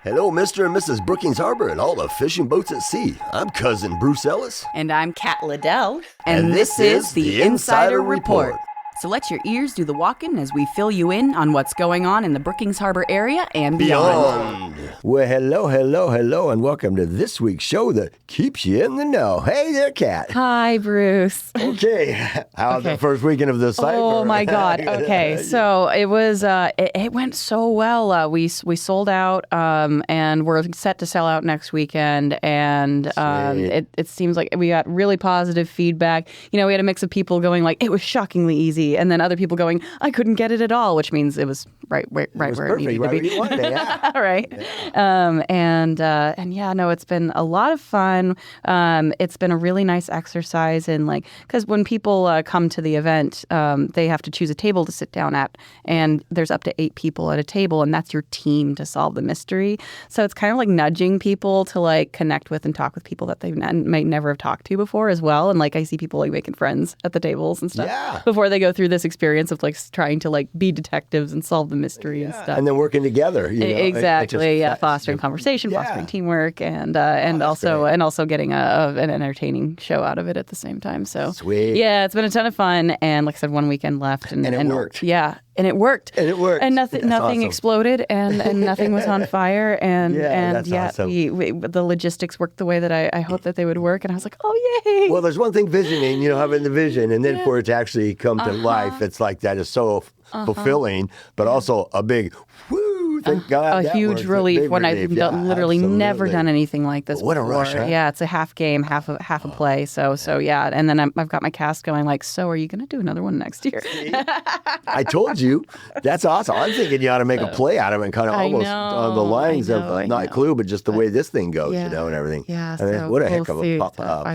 Hello, Mr. and Mrs. Brookings Harbor and all the fishing boats at sea. I'm Cousin Bruce Ellis. And I'm Kat Liddell. And this is the Insider Report. So let your ears do the walking as we fill you in on what's going on in the Brookings Harbor area and beyond. Well, hello, and welcome to this week's show that keeps you in the know. Hey there, Kat. Hi, Bruce. Okay, how's the first weekend of the Cipher? Oh my God. Okay, so it was. It went so well. We sold out, and we're set to sell out next weekend. And it seems like we got really positive feedback. You know, we had a mix of people going like it was shockingly easy. And then other people going, I couldn't get it at all, which means it was right where it needed to be. Where you wanted it, yeah. Right. Yeah. And yeah, no, it's been a lot of fun. It's been a really nice exercise in because when people come to the event, they have to choose a table to sit down at, and there's up to 8 people at a table, and that's your team to solve the mystery. So it's kind of like nudging people to connect with and talk with people that they may never have talked to before as well. And I see people making friends at the tables and stuff before they go through this experience of trying to be detectives and solve the mystery and stuff. And then working together. Exactly. Fostering conversation, fostering teamwork, and also getting an entertaining show out of it at the same time. So sweet. Yeah, it's been a ton of fun. And like I said, one weekend left, and it worked. Yeah. And it worked. And nothing awesome. Exploded, and nothing was on fire. And awesome. The logistics worked the way that I hoped that they would work. And I was like, oh, yay. Well, there's one thing visioning, having the vision, and then for it to actually come to life, it's like that is so fulfilling, but also a big whoo, thank God. A huge relief when I've literally never done anything like this What before. A rush, huh? Yeah, it's a half game, half a play. So yeah, and then I've got my cast going so are you going to do another one next year? I told you. That's awesome. I'm thinking you ought to make a play out of it and kind of almost on the lines of not Clue, but just the way this thing goes, and everything. Yeah, so what a heck of a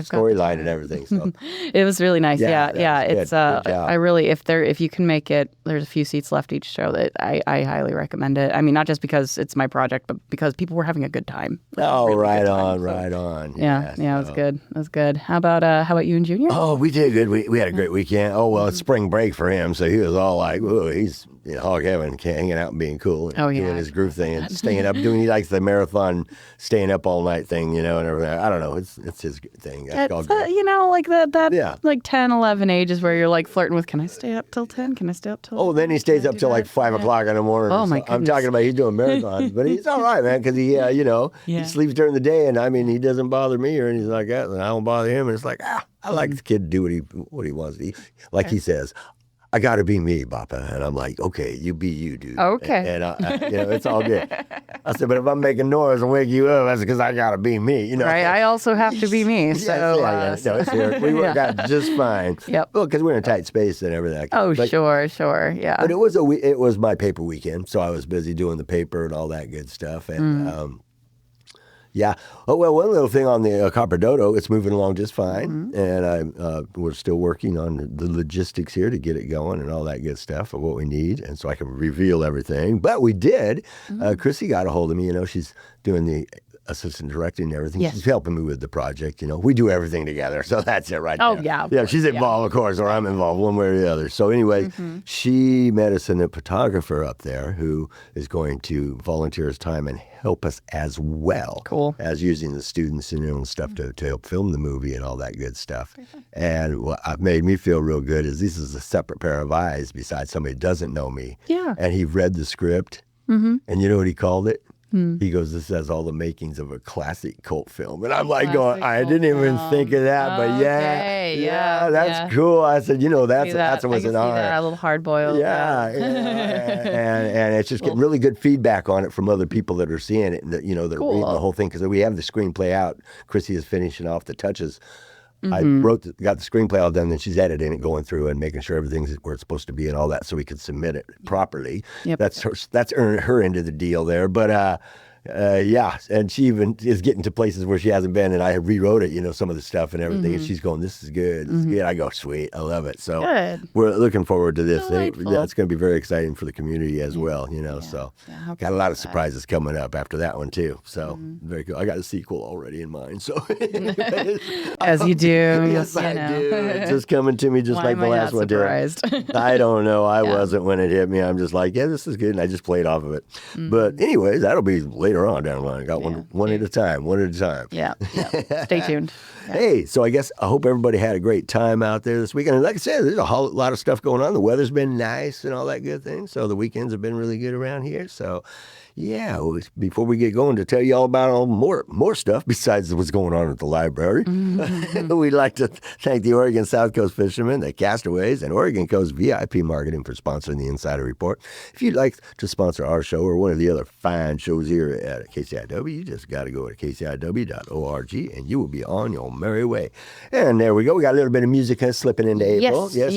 storyline and everything. So. It was really nice. Yeah. It's I really, if you can make it, there's a few seats left each show that I highly recommend it. I mean, not just because it's my project, but because people were having a good time. Oh, right on. Yeah, it was good. It was good. How about you and Junior? Oh, we did good. We had a great weekend. Oh, well, it's spring break for him, so he was all like, "Whoa, he's hog heaven, hanging out and being cool, and doing his groove thing and staying up, he likes the marathon, staying up all night thing, and everything. I don't know, it's his thing. That's all good. That 10, 11 ages where you're flirting with, can I stay up till 10? Can I stay up till? Oh, then he stays up till 5 o'clock in the morning. Oh my goodness. I'm talking about he's doing marathons, but he's all right, man, because he sleeps during the day, and I mean he doesn't bother me or anything like that, and I don't bother him, and it's I like the kid to do what he wants to eat. He says, I got to be me, Papa. And I'm like, okay, you be you, dude. Okay. And it's all good. I said, but if I'm making noise and wake you up, that's because I got to be me, Right, I also have to be me. So, No, it's here. We work out just fine. Yep. Well, because we're in a tight space and everything. Sure, yeah. But it was my paper weekend, so I was busy doing the paper and all that good stuff. And yeah. Oh, well, one little thing on the Copper Dodo, it's moving along just fine. And we're still working on the logistics here to get it going and all that good stuff of what we need. And so I can reveal everything. But we did. Chrissy got a hold of me. She's doing the assistant directing and everything. Yes. She's helping me with the project. We do everything together. So that's it right there. Oh, yeah. Yeah, she's involved, of course, or I'm involved one way or the other. So anyway, she met us a photographer up there who is going to volunteer his time and help us as well. Cool. As using the students and stuff to help film the movie and all that good stuff. And what made me feel real good is this is a separate pair of eyes besides somebody who doesn't know me. Yeah. And he read the script, and you know what he called it? He goes, this has all the makings of a classic cult film. And I'm going, I didn't even think of that, but that's cool. I said, that's what's an art. A little hard-boiled. Yeah. And it's just getting really good feedback on it from other people that are seeing it and that, that are reading the whole thing. Because we have the screenplay out. Chrissy is finishing off the touches. I got the screenplay all done, then she's editing it, going through and making sure everything's where it's supposed to be and all that so we could submit it properly. Yep. That's her end of the deal there. But and she even is getting to places where she hasn't been, and I rewrote it, some of the stuff and everything, and she's going, this is good, this is good. I go, sweet, I love it. So we're looking forward to this. It's going to be very exciting for the community as well, so got a lot of surprises coming up after that one too. So very cool. I got a sequel already in mind. So as you do. Yes, I do. It's just coming to me just Why like the last one did. I don't know. I wasn't when it hit me. I'm just like, this is good, and I just played off of it. But anyways, that'll be later later on down the line. I got one at a time. Yeah. Stay tuned. Yeah. Hey, so I hope everybody had a great time out there this weekend. And like I said, there's a whole lot of stuff going on. The weather's been nice and all that good thing. So the weekends have been really good around here. So yeah, before we get going, to tell you all about more stuff besides what's going on at the library, we'd like to thank the Oregon South Coast Fishermen, the Castaways, and Oregon Coast VIP Marketing for sponsoring the Insider Report. If you'd like to sponsor our show or one of the other fine shows here at KCIW, you just got to go to kciw.org and you will be on your merry way. And there we go. We got a little bit of music slipping into April. Yes.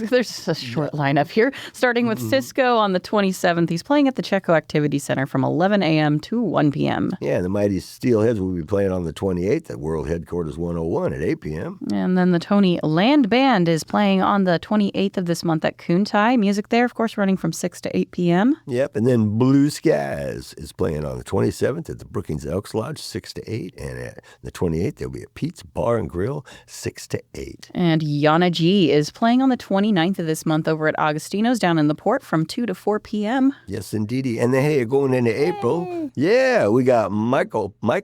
There's a short lineup here, starting with Cisco on the 27th. He's playing at the Chetco Activity Center from 11 a.m. to 1 p.m. Yeah, the Mighty Steelheads will be playing on the 28th at World Headquarters 101 at 8 p.m. And then the Tony Land Band is playing on the 28th of this month at Kuntai. Music there, of course, running from 6 to 8 p.m. Yep, and then Blue Skies is playing on the 27th at the Brookings Elks Lodge, 6 to 8. And at the 28th, they'll be at Pete's Bar and Grill, 6 to 8. And Yana G is playing on the 29th of this month over at Augustino's down in the Port from 2 to 4 p.m. Yes, indeedy. And then, hey, going into April, yeah, we got Mike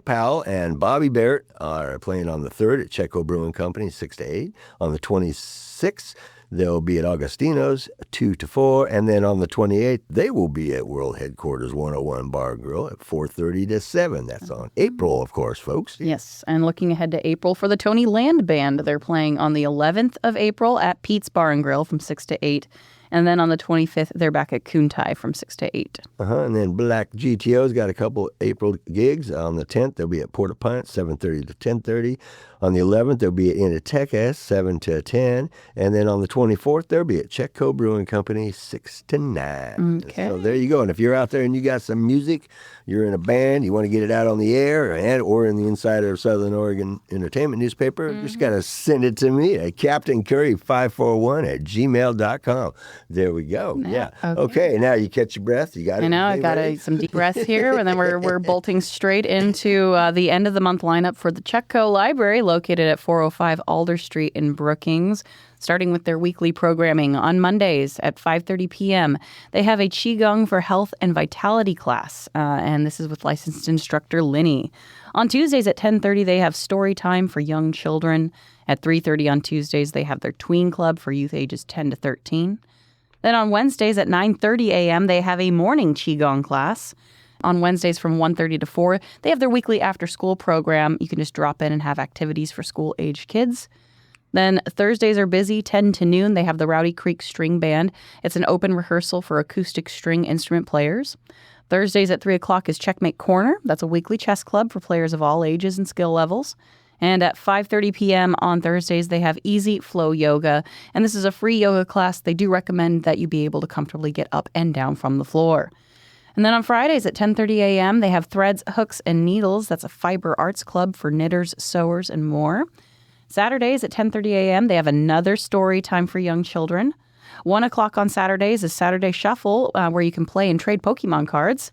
Powell and Bobby Barrett are playing on the 3rd at Chetco Brewing Company, 6 to 8. On the 26th, they'll be at Augustino's, 2 to 4. And then on the 28th, they will be at World Headquarters 101 Bar and Grill at 4:30 to 7. That's on April, of course, folks. Yes, and looking ahead to April for the Tony Land Band, they're playing on the 11th of April at Pete's Bar and Grill from 6 to 8. And then on the 25th, they're back at Kuntai from 6 to 8. And then Black GTO's got a couple April gigs. On the 10th, they'll be at Port-au-Prince, 7:30 to 10:30. On the 11th, they'll be at Inatecas, 7 to 10. And then on the 24th, they'll be at Chetco Brewing Company, 6 to 9. Okay. So there you go. And if you're out there and you got some music, you're in a band, you want to get it out on the air or in the Insider of Southern Oregon Entertainment newspaper, just got to send it to me at CaptainCurry541@gmail.com. There we go. Yeah. Okay. Now you catch your breath. You got it. I know. I got some deep breaths here, and then we're bolting straight into the end of the month lineup for the Chetco Library, located at 405 Alder Street in Brookings. Starting with their weekly programming on Mondays at 5:30 p.m. They have a Qigong for Health and Vitality class, and this is with licensed instructor Linny. On Tuesdays at 10:30, they have story time for young children. At 3:30 on Tuesdays, they have their Tween Club for youth ages 10 to 13. Then on Wednesdays at 9:30 a.m., they have a morning Qigong class. On Wednesdays from 1:30 to 4, they have their weekly after-school program. You can just drop in and have activities for school-aged kids. Then Thursdays are busy, 10 to noon. They have the Rowdy Creek String Band. It's an open rehearsal for acoustic string instrument players. Thursdays at 3 o'clock is Checkmate Corner. That's a weekly chess club for players of all ages and skill levels. And at 5:30 p.m. on Thursdays, they have Easy Flow Yoga. And this is a free yoga class. They do recommend that you be able to comfortably get up and down from the floor. And then on Fridays at 10:30 a.m., they have Threads, Hooks, and Needles. That's a fiber arts club for knitters, sewers, and more. Saturdays at 10:30 a.m., they have another story time for young children. 1 o'clock on Saturdays is Saturday Shuffle, where you can play and trade Pokemon cards.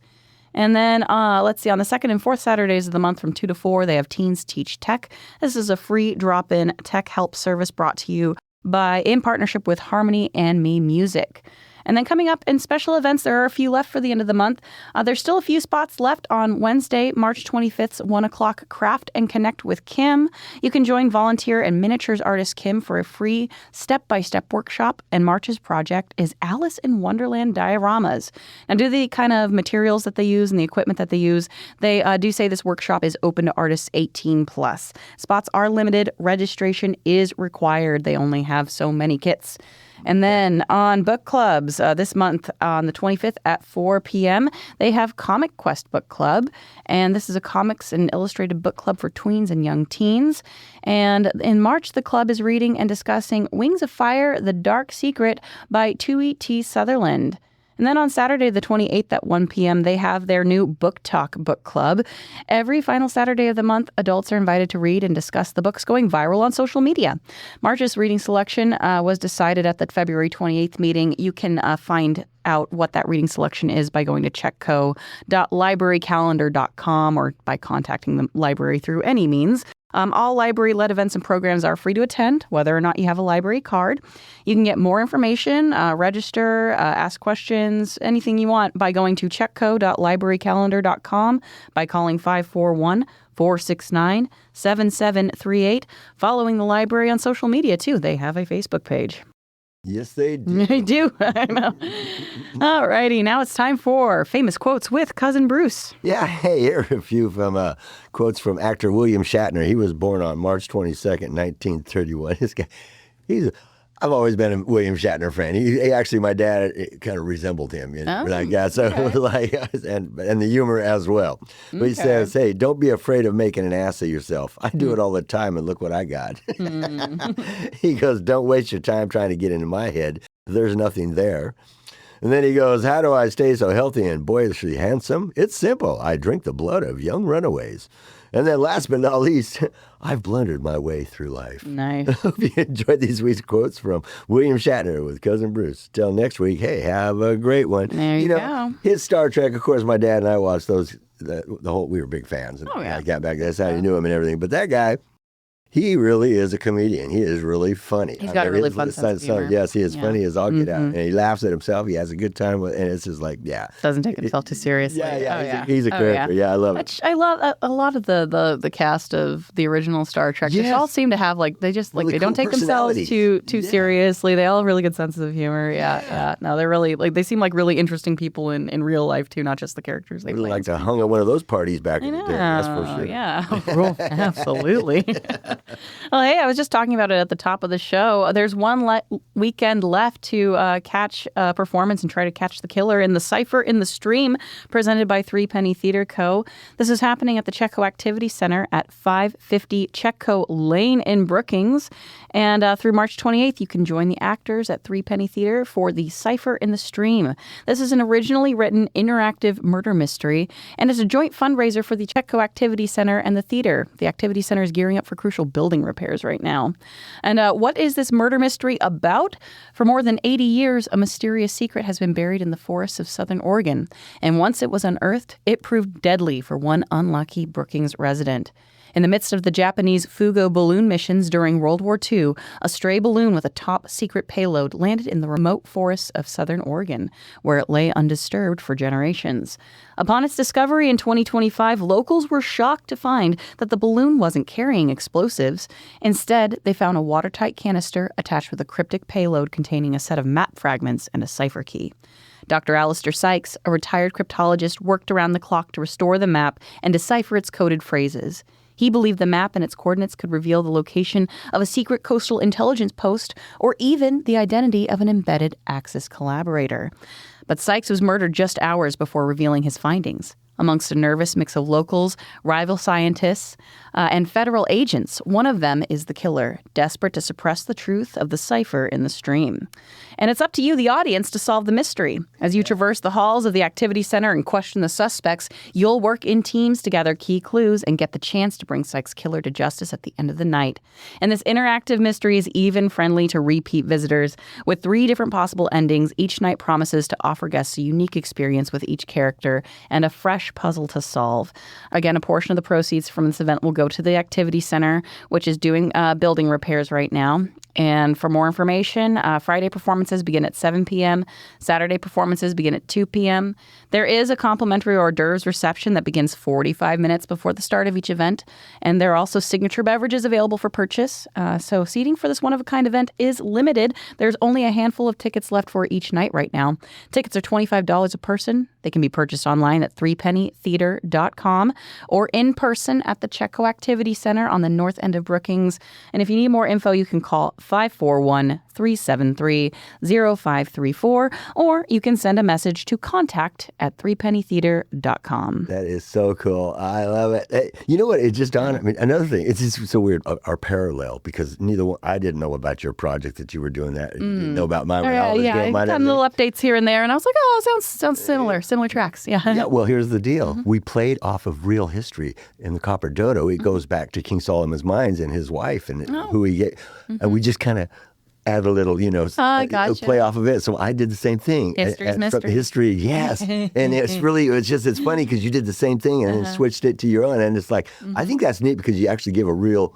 And then, on the second and fourth Saturdays of the month from 2 to 4, they have Teens Teach Tech. This is a free drop-in tech help service brought to you in partnership with Harmony and Me Music. And then coming up in special events, there are a few left for the end of the month. There's still a few spots left on Wednesday, March 25th, 1 o'clock, Craft and Connect with Kim. You can join volunteer and miniatures artist Kim for a free step-by-step workshop. And March's project is Alice in Wonderland dioramas. Now, due to the kind of materials that they use and the equipment that they use, they do say this workshop is open to artists 18 plus. Spots are limited. Registration is required. They only have so many kits. And then on book clubs, this month on the 25th at 4 p.m., they have Comic Quest Book Club. And this is a comics and illustrated book club for tweens and young teens. And in March, the club is reading and discussing Wings of Fire, The Dark Secret by Tui T. Sutherland. And then on Saturday, the 28th at 1 p.m., they have their new Book Talk Book Club. Every final Saturday of the month, adults are invited to read and discuss the books going viral on social media. March's reading selection was decided at the February 28th meeting. You can find out what that reading selection is by going to chetco.librarycalendar.com or by contacting the library through any means. All library-led events and programs are free to attend, whether or not you have a library card. You can get more information, register, ask questions, anything you want by going to chetco.librarycalendar.com, by calling 541-469-7738, following the library on social media, too. They have a Facebook page. Yes, they do. They do. I know. All righty. Now it's time for Famous Quotes with Cousin Bruce. Yeah, hey, here are a few from quotes from actor William Shatner. He was born on March 22nd, 1931. This guy, I've always been a William Shatner fan. He actually, my dad kind of resembled him. You know, and the humor as well. But he says, hey, don't be afraid of making an ass of yourself. I do it all the time, and look what I got. He goes, don't waste your time trying to get into my head. There's nothing there. And then he goes, how do I stay so healthy and boyishly handsome? It's simple. I drink the blood of young runaways. And then last but not least, I've blundered my way through life. Nice. I hope you enjoyed these week's quotes from William Shatner with Cousin Bruce. Till next week, hey, have a great one. There you go. His Star Trek, of course, my dad and I watched those, we were big fans. Oh, yeah. I got back, that's how you knew him and everything. But that guy, he really is a comedian. He is really funny. He's got a really fun sense of humor. Yes, he is funny as all get out. And he laughs at himself. He has a good time with, and it's just like, yeah. Doesn't take himself too seriously. He's a character. Yeah, I love it. I love a lot of the cast of the original Star Trek. They all seem to have they don't take themselves too seriously. They all have really good senses of humor. Yeah. No, they're really they seem like really interesting people in real life too, not just the characters they play. Like to hung at one of those parties back in the day. That's for sure. Yeah, absolutely. Well, hey, I was just talking about it at the top of the show. There's one weekend left to catch a performance and try to catch the killer in the Cipher in the Stream, presented by Three Penny Theater Co. This is happening at the Chetco Activity Center at 550 Chetco Lane in Brookings. And through March 28th, you can join the actors at Three Penny Theater for the Cipher in the Stream. This is an originally written interactive murder mystery, and it's a joint fundraiser for the Chetco Activity Center and the theater. The Activity Center is gearing up for crucial building repairs right now. And what is this murder mystery about? For more than 80 years, a mysterious secret has been buried in the forests of southern Oregon. And once it was unearthed, it proved deadly for one unlucky Brookings resident. In the midst of the Japanese Fugo balloon missions during World War II, a stray balloon with a top-secret payload landed in the remote forests of southern Oregon, where it lay undisturbed for generations. Upon its discovery in 2025, locals were shocked to find that the balloon wasn't carrying explosives. Instead, they found a watertight canister attached with a cryptic payload containing a set of map fragments and a cipher key. Dr. Alistair Sykes, a retired cryptologist, worked around the clock to restore the map and decipher its coded phrases. He believed the map and its coordinates could reveal the location of a secret coastal intelligence post or even the identity of an embedded Axis collaborator. But Sykes was murdered just hours before revealing his findings. Amongst a nervous mix of locals, rival scientists, and federal agents, one of them is the killer, desperate to suppress the truth of the cipher in the stream. And it's up to you, the audience, to solve the mystery. As you traverse the halls of the Activity Center and question the suspects, you'll work in teams to gather key clues and get the chance to bring Sykes' killer to justice at the end of the night. And this interactive mystery is even friendly to repeat visitors. With 3 different possible endings, each night promises to offer guests a unique experience with each character and a fresh puzzle to solve. Again, a portion of the proceeds from this event will go to the Activity Center, which is doing building repairs right now. And for more information, Friday performances begin at 7 p.m. Saturday performances begin at 2 p.m. There is a complimentary hors d'oeuvres reception that begins 45 minutes before the start of each event. And there are also signature beverages available for purchase. So seating for this one-of-a-kind event is limited. There's only a handful of tickets left for each night right now. Tickets are $25 a person. They can be purchased online at threepennytheater.com or in person at the Chetco Activity Center on the north end of Brookings. And if you need more info, you can call 541-373-0534, or you can send a message to contact@threepennytheater.com. That is so cool. I love it. Hey, you know what? It just dawned. I mean, another thing. It's just so weird. Our parallel, because I didn't know about your project that you were doing that. You didn't know about mine. I got little updates here and there, and I was like, oh, sounds similar tracks. Yeah. Well, here's the deal. We played off of real history in the Copper Dodo. It goes back to King Solomon's Mines and his wife and who he get, and we just kind of add a little, gotcha. play off of it. So I did the same thing. History's mystery. History, yes. And it's funny because you did the same thing and then switched it to your own. And it's like, I think that's neat because you actually give a real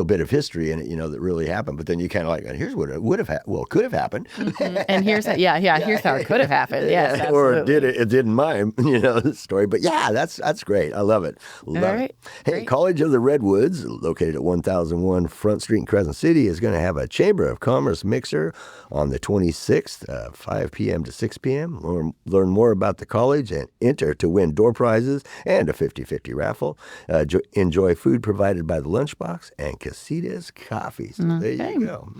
bit of history in it, that really happened. But then you kind of like, here's what it would have could have happened. And here's here's how it could have happened. Yes, absolutely. Or it did in mine, story. But yeah, that's great. I love it. Love it. Hey, Great. College of the Redwoods, located at 1001 Front Street in Crescent City, is going to have a Chamber of Commerce mixer on the 26th, 5 p.m. to 6 p.m. Learn more about the college and enter to win door prizes and a 50-50 raffle. Enjoy food provided by the lunchbox and Casitas Coffee. So there you go.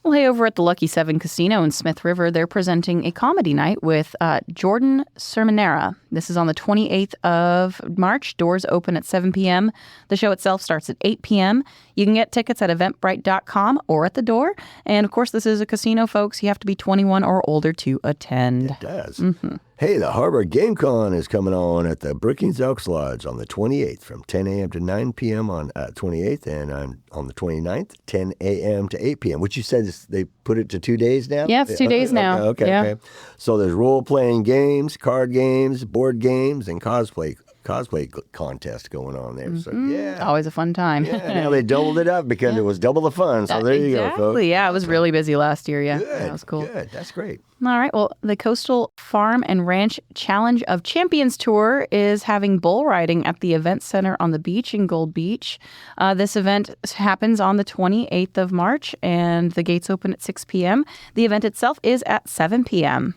Well, hey, over at the Lucky 7 Casino in Smith River, they're presenting a comedy night with Jordan Cerminara. This is on the 28th of March. Doors open at 7 p.m. The show itself starts at 8 p.m. You can get tickets at eventbrite.com or at the door. And, of course, this is a casino, folks. You have to be 21 or older to attend. It does. Hey, the Harbor Game Con is coming on at the Brookings Elks Lodge on the 28th from 10 a.m. to 9 p.m. on 28th, and on the 29th, 10 a.m. to 8 p.m., which you said they put it to 2 days now? Yeah, it's 2 days now. Okay. So there's role-playing games, card games, board games, and cosplay contest going on there. So, yeah. Always a fun time. Yeah, now they doubled it up because it was double the fun. So there you go, folks. Yeah, it was really busy last year. Yeah, Good, that was cool. Good. That's great. All right. Well, the Coastal Farm and Ranch Challenge of Champions Tour is having bull riding at the Event Center on the beach in Gold Beach. This event happens on the 28th of March, and the gates open at 6 p.m. The event itself is at 7 p.m.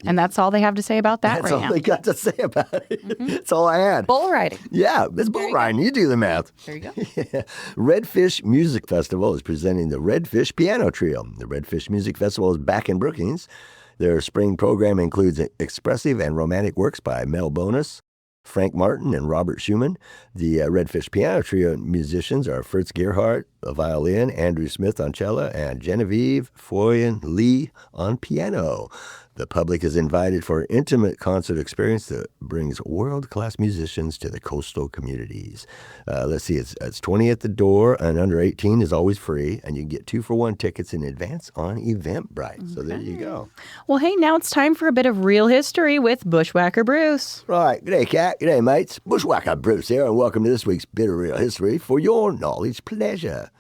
And that's all they have to say about that That's right all now. they got to say about it. That's all I had. Bull riding. Yeah, it's bull riding. You do the math. There you go. Yeah. Redfish Music Festival is presenting the Redfish Piano Trio. The Redfish Music Festival is back in Brookings. Their spring program includes expressive and romantic works by Mel Bonus, Frank Martin, and Robert Schumann. The Redfish Piano Trio musicians are Fritz Gerhardt, a violin, Andrew Smith on cello, and Genevieve Foyen Lee on piano. The public is invited for an intimate concert experience that brings world-class musicians to the coastal communities. Let's see, it's 20 at the door, and under 18 is always free, and you can get 2-for-1 tickets in advance on Eventbrite. So there you go. Well, hey, now it's time for a bit of real history with Bushwhacker Bruce. Right. G'day, Kat. G'day, mates. Bushwhacker Bruce here, and welcome to this week's bit of real history for your knowledge pleasure.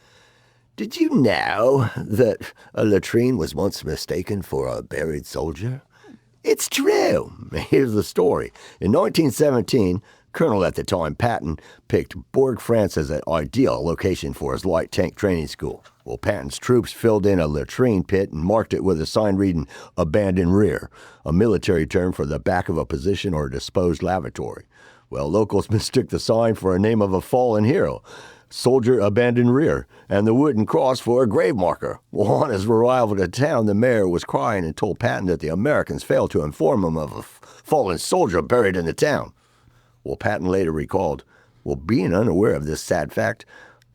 Did you know that a latrine was once mistaken for a buried soldier? It's true. Here's the story. In 1917, Colonel at the time Patton picked Bourg, France as an ideal location for his light tank training school. Well, Patton's troops filled in a latrine pit and marked it with a sign reading "Abandoned Rear," a military term for the back of a position or disposed lavatory. Well, locals mistook the sign for a name of a fallen hero, Soldier Abandoned Rear, and the wooden cross for a grave marker. Well, on his arrival to town, the mayor was crying and told Patton that the Americans failed to inform him of a fallen soldier buried in the town. Well, Patton later recalled, being unaware of this sad fact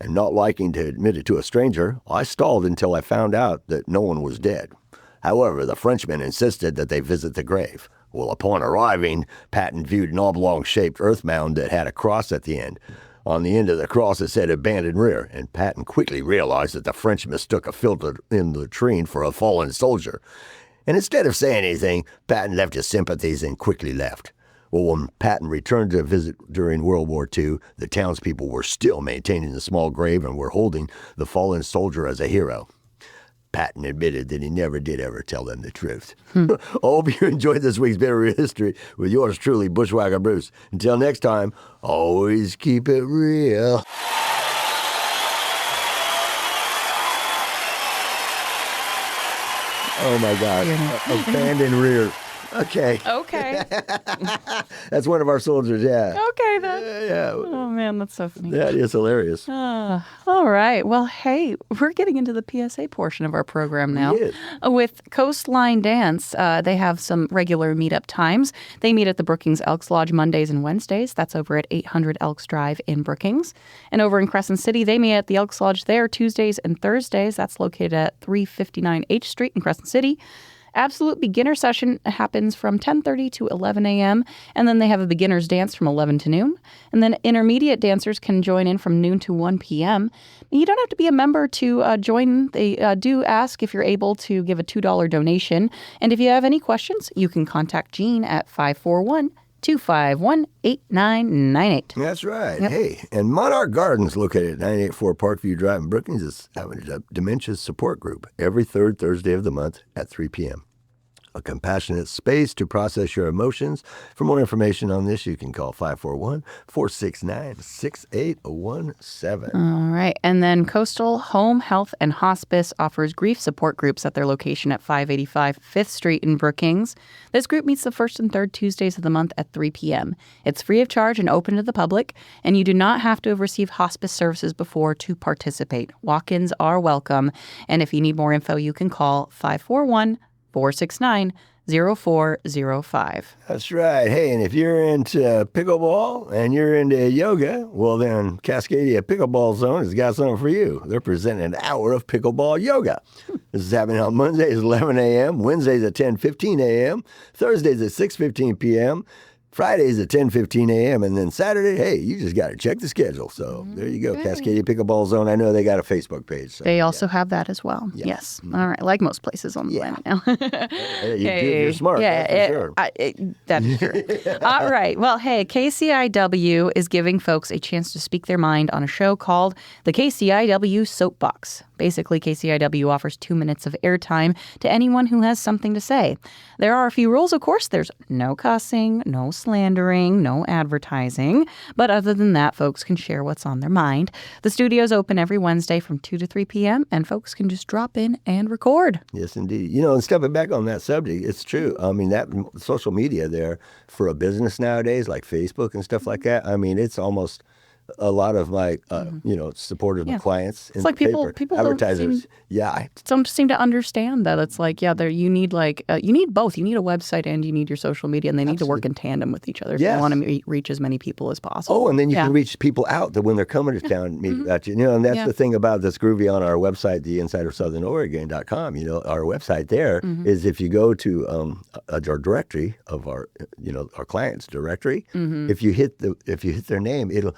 and not liking to admit it to a stranger, I stalled until I found out that no one was dead. However, the Frenchmen insisted that they visit the grave. Well, upon arriving, Patton viewed an oblong-shaped earth mound that had a cross at the end. On the end of the cross, it said "Abandoned Rear," and Patton quickly realized that the French mistook a filled-in latrine for a fallen soldier. And instead of saying anything, Patton left his sympathies and quickly left. Well, when Patton returned to visit during World War II, the townspeople were still maintaining the small grave and were holding the fallen soldier as a hero. Patton admitted that he never did ever tell them the truth. I hope you enjoyed this week's bit of real history with yours truly, Bushwhacker Bruce. Until next time, always keep it real. Oh my God. Abandoned rear. Okay. Okay. That's one of our soldiers, yeah. Okay, then. Yeah. Oh, man, that's so funny. That is hilarious. All right. Well, hey, we're getting into the PSA portion of our program now. Yes. With Coastline Dance, they have some regular meetup times. They meet at the Brookings Elks Lodge Mondays and Wednesdays. That's over at 800 Elks Drive in Brookings. And over in Crescent City, they meet at the Elks Lodge there Tuesdays and Thursdays. That's located at 359 H Street in Crescent City. Absolute beginner session happens from 10:30 to 11 a.m. And then they have a beginner's dance from 11 to noon. And then intermediate dancers can join in from noon to 1 p.m. You don't have to be a member to join. They do ask if you're able to give a $2 donation. And if you have any questions, you can contact Jean at 541-251-8998. That's right. Yep. Hey, and Monarch Gardens, located at 984 Parkview Drive in Brookings, is having a dementia support group every third Thursday of the month at 3 p.m. A compassionate space to process your emotions. For more information on this, you can call 541-469-6817. All right. And then Coastal Home Health and Hospice offers grief support groups at their location at 585 5th Street in Brookings. This group meets the first and third Tuesdays of the month at 3 p.m. It's free of charge and open to the public, and you do not have to have received hospice services before to participate. Walk-ins are welcome. And if you need more info, you can call 541-469-0405. That's right. Hey, and if you're into pickleball and you're into yoga, well then Cascadia Pickleball Zone has got something for you. They're presenting an hour of pickleball yoga. This is happening on Mondays at 11 a.m., Wednesdays at 10:15 a.m., Thursdays at 6:15 p.m., Fridays at 10:15 a.m., and then Saturday, hey, you just got to check the schedule. So there you go, Cascadia Pickleball Zone. I know they got a Facebook page. So, they also have that as well. Yeah. Yes. All right. Like most places on the planet now. You're smart. That's for sure. That's true. All right. Well, hey, KCIW is giving folks a chance to speak their mind on a show called the KCIW Soapbox. Basically, KCIW offers 2 minutes of airtime to anyone who has something to say. There are a few rules, of course. There's no cussing, no slandering, no advertising. But other than that, folks can share what's on their mind. The studio's open every Wednesday from 2 to 3 p.m., and folks can just drop in and record. Yes, indeed. You know, and stepping back on that subject, it's true. I mean, that social media there for a business nowadays, like Facebook and stuff like that, I mean, it's almost a lot of my, supporters and clients. It's like people advertisers. Some seem to understand that it's like, you need you need both. You need a website and you need your social media, and they need to work in tandem with each other if you want to reach as many people as possible. Oh, and then you can reach people out that when they're coming to town, meet about you. You know, and that's the thing about that's groovy on our website, theinsideofsouthernoregon.com. You know, our website there is if you go to our directory of our clients directory, if you hit their name, it'll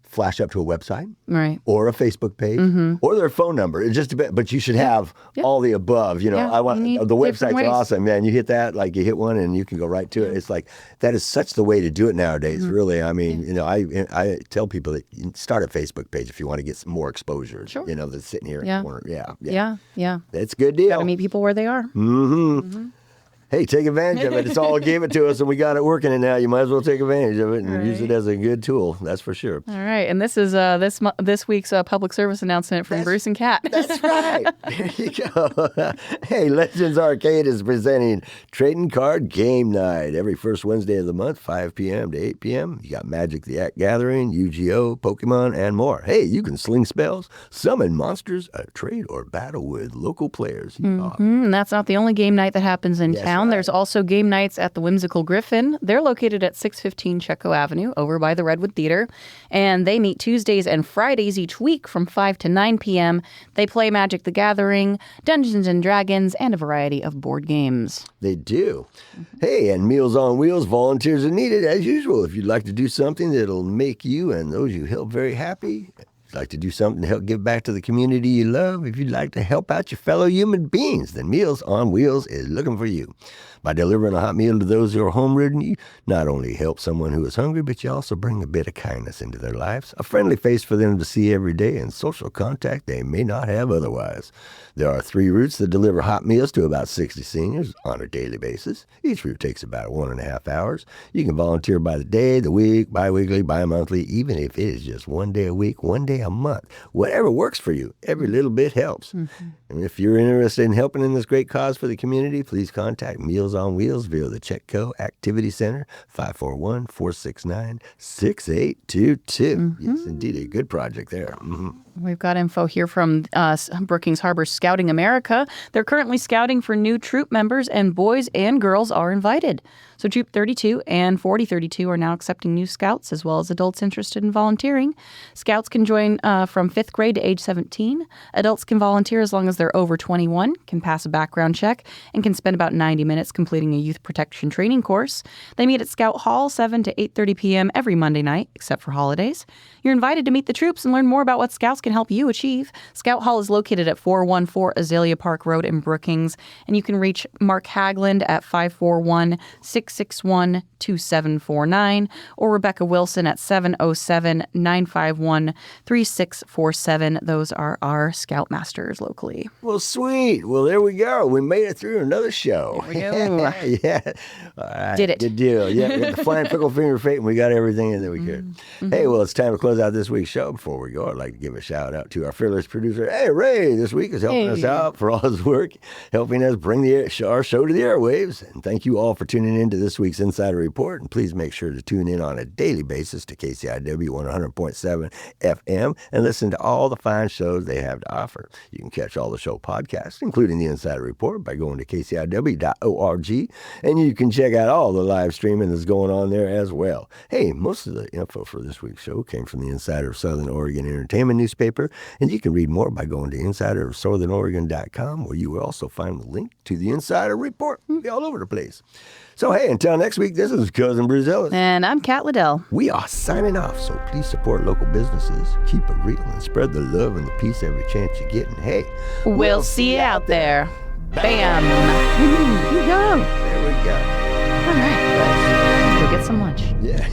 flash up to a website, right, or a Facebook page, or their phone number. It just depends, but you should have all the above. You know, I want the website's awesome, man. You hit that, like you hit one, and you can go right to it. It's like that is such the way to do it nowadays. Really, I mean, I tell people that you start a Facebook page if you want to get some more exposure. Sure. You know, that's sitting here in the corner. Yeah. It's a good deal. Got to meet people where they are. Hey, take advantage of it. It's all gave it to us, and we got it working. And now you might as well take advantage of it and use it as a good tool. That's for sure. All right, and this is this week's public service announcement from Bruce and Kat. That's right. There you go. Hey, Legends Arcade is presenting Trading Card Game Night every first Wednesday of the month, 5 p.m. to 8 p.m. You got Magic the Gathering, Yu-Gi-Oh, Pokemon, and more. Hey, you can sling spells, summon monsters, trade or battle with local players. And that's not the only game night that happens in town. There's also game nights at the Whimsical Griffin. They're located at 615 Chetco Avenue over by the Redwood Theater. And they meet Tuesdays and Fridays each week from 5 to 9 p.m. They play Magic the Gathering, Dungeons and Dragons, and a variety of board games. They do. Hey, and Meals on Wheels, volunteers are needed as usual. If you'd like to do something that'll make you and those you help very happy, like to do something to help give back to the community you love, if you'd like to help out your fellow human beings, then Meals on Wheels is looking for you. By delivering a hot meal to those who are home-ridden, you not only help someone who is hungry, but you also bring a bit of kindness into their lives, a friendly face for them to see every day, and social contact they may not have otherwise. There are 3 routes that deliver hot meals to about 60 seniors on a daily basis. Each route takes about 1.5 hours. You can volunteer by the day, the week, bi-weekly, bi-monthly, even if it is just 1 day a week, 1 day a month. Whatever works for you, every little bit helps. And if you're interested in helping in this great cause for the community, please contact Meals on Wheels via the Chetco Activity Center, 541-469-6822. Yes, indeed, a good project there. We've got info here from Brookings Harbor Scouting America. They're currently scouting for new troop members, and boys and girls are invited. So Troop 32 and 4032 are now accepting new scouts as well as adults interested in volunteering. Scouts can join from 5th grade to age 17. Adults can volunteer as long as they're over 21, can pass a background check, and can spend about 90 minutes completing a youth protection training course. They meet at Scout Hall 7 to 8:30 p.m. every Monday night, except for holidays. You're invited to meet the troops and learn more about what Scouts can help you achieve. Scout Hall is located at 414 Azalea Park Road in Brookings, and you can reach Mark Hagland at 541-661-2749 or Rebecca Wilson at 707-951-3647. Those are our Scoutmasters locally. Well, sweet. Well, there we go. We made it through another show. There we go. Yeah. All right. Did it. Good deal. Yeah, we got the flying pickle finger fate, and we got everything in that we could. Mm-hmm. Hey, well, it's time to close out this week's show. Before we go, I'd like to give a shout out to our fearless producer, hey, Ray, this week is helping us out for all his work, helping us bring our show to the airwaves. And thank you all for tuning in to this week's Insider Report. And please make sure to tune in on a daily basis to KCIW 100.7 FM and listen to all the fine shows they have to offer. You can catch all the show podcasts, including the Insider Report, by going to kciw.org. And you can check out all the live streaming that's going on there as well. Hey, most of the info for this week's show came from the Insider of Southern Oregon Entertainment newspaper, and you can read more by going to insiderofsouthernoregon.com, where you will also find the link to the Insider Report. It'll be all over the place. So, hey, until next week, this is Cousin Bruzellis. And I'm Kat Liddell. We are signing off, so please support local businesses, keep it real, and spread the love and the peace every chance you get. And hey, We'll see you out there. Bam. Here we go. There we go. All right. Go get some lunch. Yeah.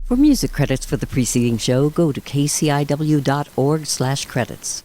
For music credits for the preceding show, go to kciw.org/credits.